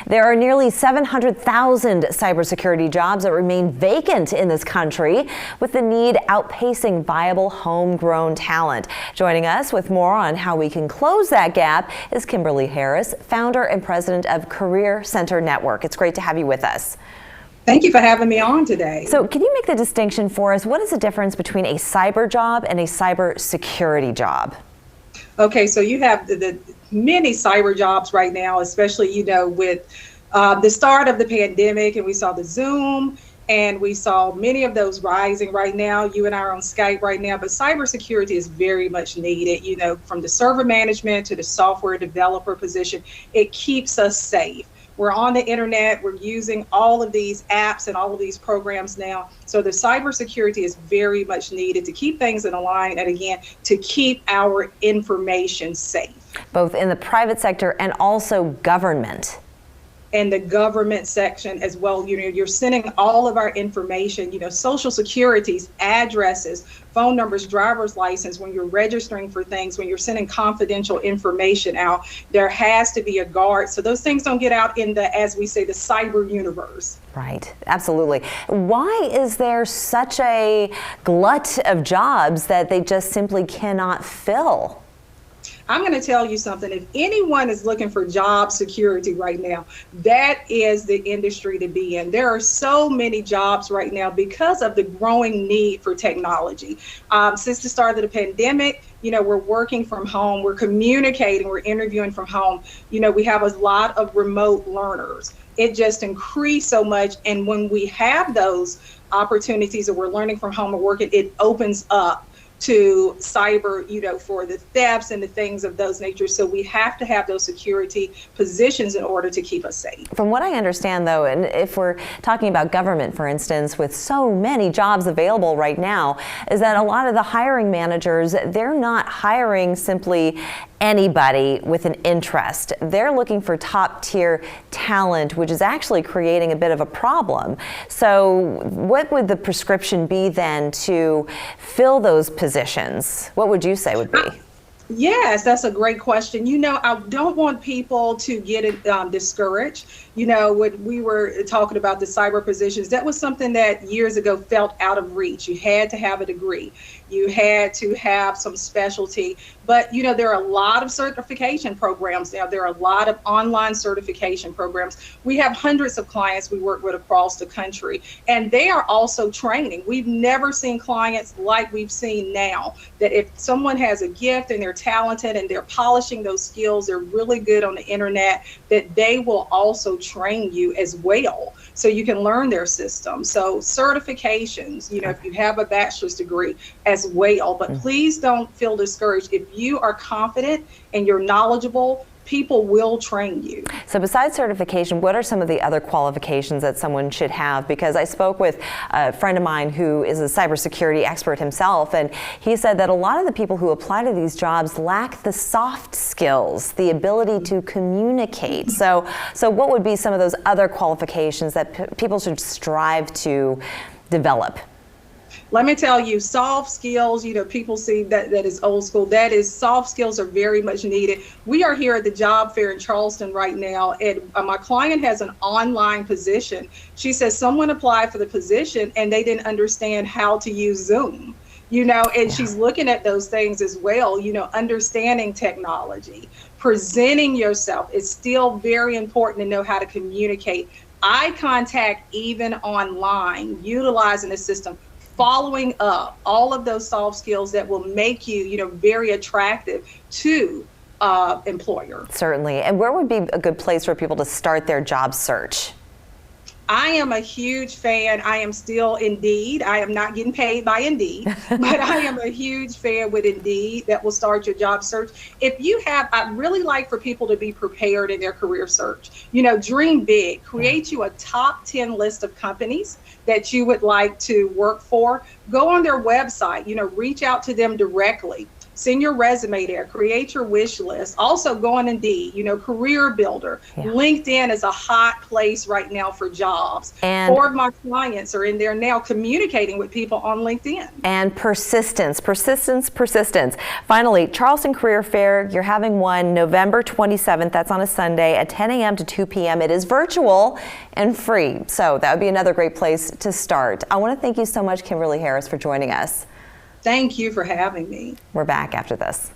There are nearly 700,000 cybersecurity jobs that remain vacant in this country, with the need outpacing viable homegrown talent. Joining us with more on how we can close that gap is Kimberly Harris, founder and president of Career Center Network. It's great to have you with us. Thank you for having me on today. So can you make the distinction for us? What is the difference between a cyber job and a cybersecurity job? Okay, so you have the many cyber jobs right now, especially, with the start of the pandemic, and we saw the Zoom, and we saw many of those rising right now. You and I are on Skype right now, but cybersecurity is very much needed, from the server management to the software developer position. It keeps us safe. We're on the internet, we're using all of these apps and all of these programs now. So the cybersecurity is very much needed to keep things in a line, and again, to keep our information safe. Both in the private sector and also government. And the government section as well. You're sending all of our information, social securities, addresses, phone numbers, driver's license, when you're registering for things, when you're sending confidential information out, there has to be a guard so those things don't get out in the, as we say, the cyber universe. Right, absolutely. Why is there such a glut of jobs that they just simply cannot fill? I'm going to tell you something. If anyone is looking for job security right now, that is the industry to be in. There are so many jobs right now because of the growing need for technology. Since the start of the pandemic, we're working from home, we're communicating, we're interviewing from home. We have a lot of remote learners. It just increased so much. And when we have those opportunities that we're learning from home and working, it opens up to cyber, for the thefts and the things of those natures. So we have to have those security positions in order to keep us safe. From what I understand, though, and if we're talking about government, for instance, with so many jobs available right now, is that a lot of the hiring managers, they're not hiring simply anybody with an interest. They're looking for top tier talent, which is actually creating a bit of a problem. So what would the prescription be then to fill those positions? What would you say would be? Yes, that's a great question. I don't want people to get discouraged. When we were talking about the cyber positions, that was something that years ago felt out of reach. You had to have a degree. You had to have some specialty. But, there are a lot of certification programs now. There are a lot of online certification programs. We have hundreds of clients we work with across the country, and they are also training. We've never seen clients like we've seen now, that if someone has a gift and they're talented and they're polishing those skills, they're really good on the internet, that they will also train you as well, so you can learn their system. So certifications, if you have a bachelor's degree as well, but please don't feel discouraged. If you are confident and you're knowledgeable, people will train you. So besides certification, what are some of the other qualifications that someone should have? Because I spoke with a friend of mine who is a cybersecurity expert himself, and he said that a lot of the people who apply to these jobs lack the soft skills, the ability to communicate. So what would be some of those other qualifications that people should strive to develop? Let me tell you, soft skills, people see that is old school. That is, soft skills are very much needed. We are here at the job fair in Charleston right now, and my client has an online position. She says someone applied for the position and they didn't understand how to use Zoom. And she's looking at those things as well, understanding technology, presenting yourself. It's still very important to know how to communicate. Eye contact, even online, utilizing the system, following up, all of those soft skills that will make you, very attractive to employer. Certainly. And where would be a good place for people to start their job search? I am a huge fan. I am still Indeed. I am not getting paid by Indeed, but I am a huge fan with Indeed. That will start your job search. I really like for people to be prepared in their career search. Dream big. Create you a top 10 list of companies that you would like to work for. Go on their website, reach out to them directly. Send your resume there, create your wish list. Also go on Indeed, Career Builder. Yeah. LinkedIn is a hot place right now for jobs. And 4 of my clients are in there now communicating with people on LinkedIn. And persistence. Finally, Charleston Career Fair, you're having one November 27th. That's on a Sunday at 10 a.m. to 2 p.m. It is virtual and free. So that would be another great place to start. I want to thank you so much, Kimberly Harris, for joining us. Thank you for having me. We're back after this.